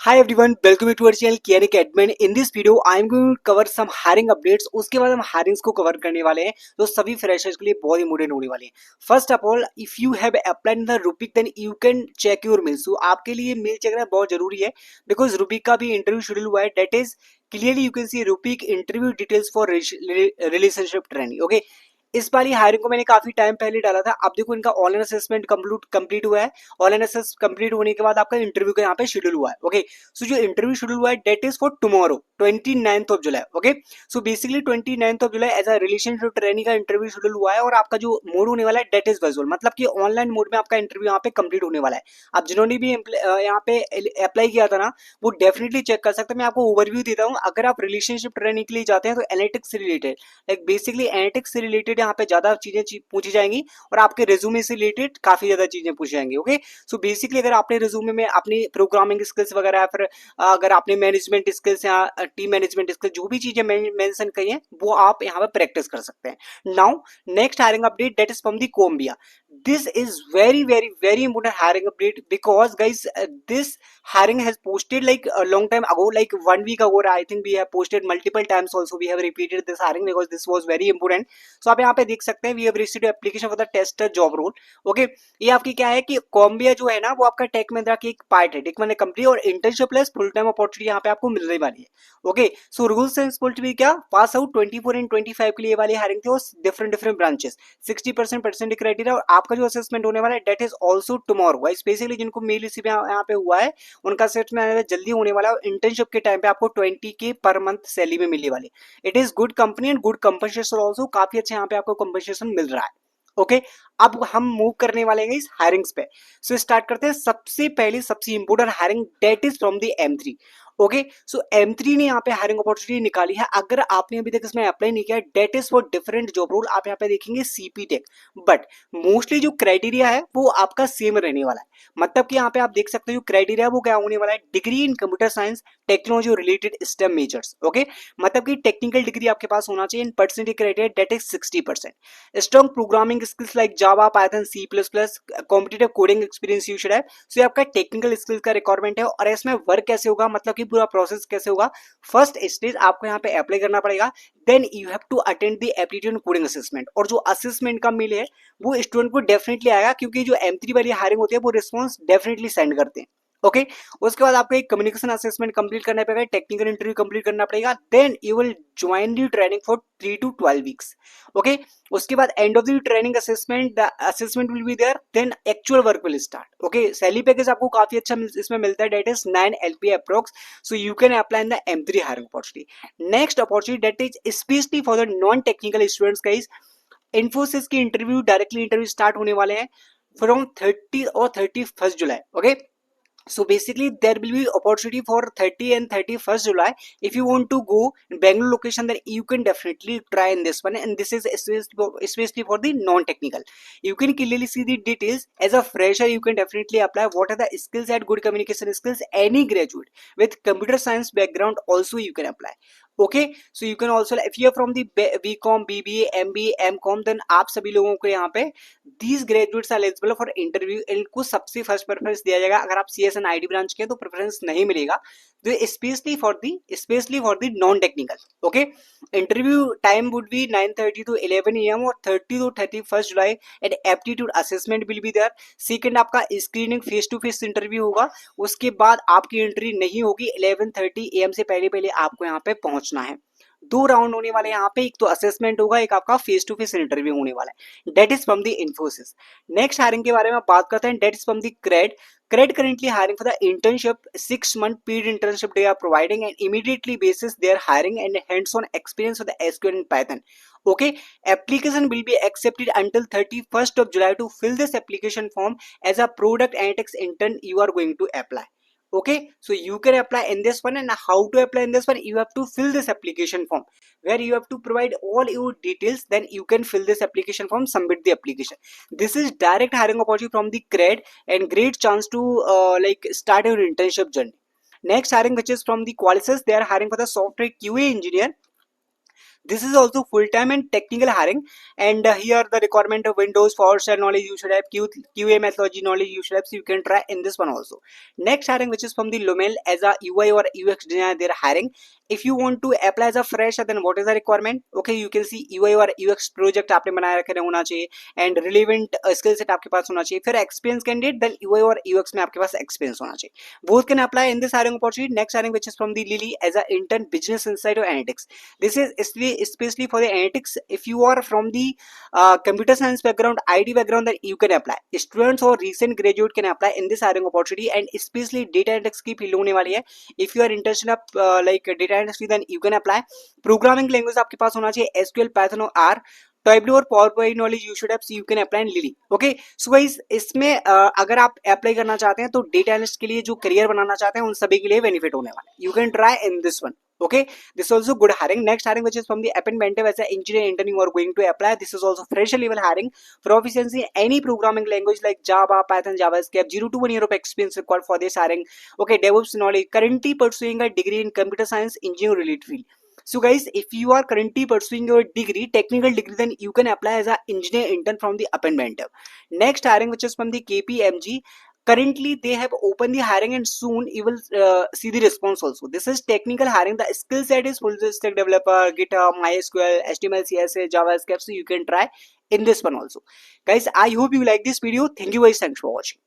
Hi everyone, welcome to our channel Kianic Admin. In this video, I am going to cover some hiring updates. उसके बाद हम hirings को cover करने वाले हैं जो सभी freshers के लिए बहुत इंपॉर्टेंट होने वाले हैं. First of all, if you have applied in the Rubik, then you can check your mail. So आपके लिए मेल चेक करना बहुत जरूरी है because Rubik का भी इंटरव्यू शेड्यूल हुआ है. That is clearly you can see Rubik interview details for relationship training. Okay. इस वाली हायरिंग को मैंने काफी टाइम पहले डाला था. अब देखो इनका ऑनलाइन असेसमेंट कंप्लीट हुआ है. ऑनलाइन असेस कंप्लीट होने के बाद आपका इंटरव्यू का यहाँ पे शेड्यूल हुआ है. ओके, सो जो इंटरव्यू शेड्यूल हुआ है date is for tomorrow 29th of July. Okay, so basically 29th of July as a relationship training का इंटरव्यू शेड्यूल हुआ है और आपका जो मोड होने वाला है डेट इज वर्चुअल, मतलब कि ऑनलाइन मोड में आपका इंटरव्यू यहाँ पे कंप्लीट होने वाला है. अब जिन्होंने भी यहाँ पे अप्लाई किया था ना, वो डेफिनेटली चेक कर सकते हैं. मैं आपको ओवरव्यू देता हूँ. अगर आप रिलेशनशिप ट्रेनिंग के लिए जाते हैं तो एनालिटिक्स से रिलेटेड, लाइक बेसिकली एनालिटिक्स से रिलेटेड यहाँ पे ज्यादा चीजें पूछी जाएंगी और आपके रिज्यूमे से रिलेटेड काफी ज्यादा चीजें पूछी जाएंगी. ओके, सो बेसिकली अगर आपने रिज्यूमे में अपनी प्रोग्रामिंग स्किल्स वगैरह या फिर अगर आपने मैनेजमेंट स्किल्स या टीम मैनेजमेंट स्किल्स जो भी चीजें मेंशन की हैं वो आप यहाँ पे प्रैक्टिस कर सकते हैं. Now next hiring update that is from the Columbia. This is very important hiring update because guys, this hiring has posted like a long time ago, like 1 week ago. I think we have posted multiple times also. We have repeated this hiring because this was very important. So आप यहाँ पे देख सकते हैं we have received application for the tester job role. Okay, ये आपकी क्या है कि कोलंबिया जो है ना वो आपका टेक महिंद्रा की एक पार्ट है, टेक महिंद्रा कंपनी, और internship plus full time opportunity यहाँ पे आपको मिलने वाली है. Okay, so rules and responsibility क्या, पास आउट 24 एंड 25 के लिए वाली हायरिंग थी और डिफरेंट ब्रांचेस 60% क्राइटेरिया. और आपका जो असेसमेंट होने वाला है date is also tomorrow. Specially जिनको मेल रिसीव यहाँ पे हुआ है उनका असेसमेंट जल्दी होने वाला है. इंटर्नशिप के टाइम पे आपको 20K पर मंथ सैलरी में मिलने वाली. It is good company and good compensation also. काफी अच्छा यहाँ पे आपको कंपनसेशन मिल रहा है. ओके, अब हम मूव करने वाले हैं इस हायरिंग्स पे. सो स्टार्ट करते हैं. सबसे पहले सबसे important hiring date is from the M3. Okay, so M3 ने यहाँ पे हायरिंग अपॉर्चुनिटी निकाली है. अगर आपने अभी तक इसमें अप्लाई नहीं किया, date is for different job role. आप यहाँ पे देखेंगे CP टेक, बट मोस्टली जो क्राइटेरिया है वो आपका सेम रहने वाला है. मतलब कि यहाँ पे आप देख सकते हो जो क्राइटेरिया वो क्या होने वाला है, degree in computer science technology related STEM majors. Okay, मतलब कि टेक्निकल डिग्री आपके पास होना चाहिए. In percentage criteria that is 60%. Strong programming skills like Java, Python, C++, competitive coding experience you should have. So ये आपका टेक्निकल स्किल्स का requirement है. और इसमें वर्क कैसे होगा, मतलब कि पूरा प्रोसेस कैसे होगा. फर्स्ट स्टेज आपको यहाँ पे अप्लाई करना पड़ेगा. Then you have to attend the aptitude coding assessment. और जो असेसमेंट का मेल है वो स्टूडेंट को डेफिनेटली आएगा, क्योंकि जो M3 वाली हायरिंग होती है वो रिस्पॉन्स डेफिनेटली सेंड करते हैं. ओके, उसके बाद आपको एक कम्युनिकेशन असेसमेंट कंप्लीट करना पड़ेगा, टेक्निकल इंटरव्यू कंप्लीट करना पड़ेगा. Then you will join the training for 3 to 12 weeks. Okay, उसके बाद end of the training assessment, the assessment will be there. Then actual work will start. Okay, salary package आपको काफी अच्छा इसमें मिलता है. Date is 9 LPA approx. So you can apply in the M3 hiring opportunity. Next opportunity date is specially for the non technical students. Guys, Infosys की interview directly interview start होने वाले हैं फ्रॉम 30 और 31st July. Okay, so basically there will be opportunity for 30 and 31st July. If you want to go in Bangalore location, then you can definitely try in this one, and this is especially for the non-technical. You can clearly see the details. As a fresher you can definitely apply. What are the skills at good communication skills? Any graduate with computer science background also you can apply. Okay, so you can also, if you are from the BCom, BBA, MBA, MCom, then आप सभी लोगों को यहाँ पे these graduates are eligible for interview. इनको सबसे first preference दिया जाएगा. अगर आप CS and ID ब्रांच के तो प्रेफरेंस नहीं मिलेगा. तो specially for the non technical. Okay, interview time would be 9:30 to 11 AM और 30 to 31st July. And aptitude assessment will be there. Second आपका screening face to face interview होगा. उसके बाद आपकी एंट्री नहीं होगी. 11:30 AM से पहले पहले आपको यहाँ पे पहुंचना है. 2 राउंड होने वाले यहाँ पे. एक तो असेसमेंट होगा, एक आपका फेस टू फेस इंटरव्यू होने वाला है. Date is from the Infosys. Next hiring के बारे में बात करते हैं. Date is from the Cred. Cred currently hiring for the internship, 6-month paid internship they are providing, and immediately basis they are hiring and hands-on experience with the SQL and Python. Okay, application will be accepted until 31st of July. To fill this application form as a product analytics intern, you are going to apply. Okay, so you can apply in this one. And how to apply in this one, you have to fill this application form where you have to provide all your details. Then you can fill this application form, submit the application. This is direct hiring opportunity from the Cred and great chance to like start your internship journey. Next hiring which is from the Qualysys, they are hiring for the software QA engineer. This is also full-time and technical hiring, and here the requirement of Windows, Force knowledge you should have, QA methodology knowledge you should have, so you can try in this one also. Next hiring, which is from the Lumel as a UI or UX designer, they're hiring. If you want to apply as a fresher, then what is the requirement? Okay, you can see UI और UX project आपने बनाए रखे होना चाहिए, and relevant skill set आपके पास होना चाहिए. फिर experienced candidate, then UI और UX में आपके पास experience होना चाहिए. Both can apply in this hiring opportunity. Next hiring, which is from the Lily as a intern business insight or analytics. This is especially for the analytics. If you are from the computer science background, IT background, then you can apply. Students or recent graduate can apply in this hiring opportunity, and especially data analytics की field होने वाली है. If you are interested in like data industry, then you can apply. Programming language आपके पास होना चाहिए SQL, Python और R. Tableau और PowerPoint knowledge you should have, so you can apply in Lily. Okay, so guys इसमें अगर आप apply करना चाहते हैं तो डेटा एनालिस्ट के लिए जो करियर बनाना चाहते हैं उन सभी के लिए बेनिफिट होने वाला है. You can try in this one. Okay, this is also good hiring. Next hiring, which is from the Appenventive as an engineer intern, you are going to apply. This is also fresher level hiring. Proficiency in any programming language like Java, Python, JavaScript. 0 to 1 year of experience required for this hiring. Okay, DevOps knowledge. Currently pursuing a degree in computer science engineering related field. So guys, if you are currently pursuing your degree, technical degree, then you can apply as an engineer intern from the Appenventive. Next hiring, which is from the KPMG. Currently they have opened the hiring, and soon you will see the response also. This is technical hiring. The skill set is full stack developer, GitHub, MySQL, HTML, CSS, JavaScript, so you can try in this one also. Guys, I hope you like this video. Thank you guys, thanks for watching.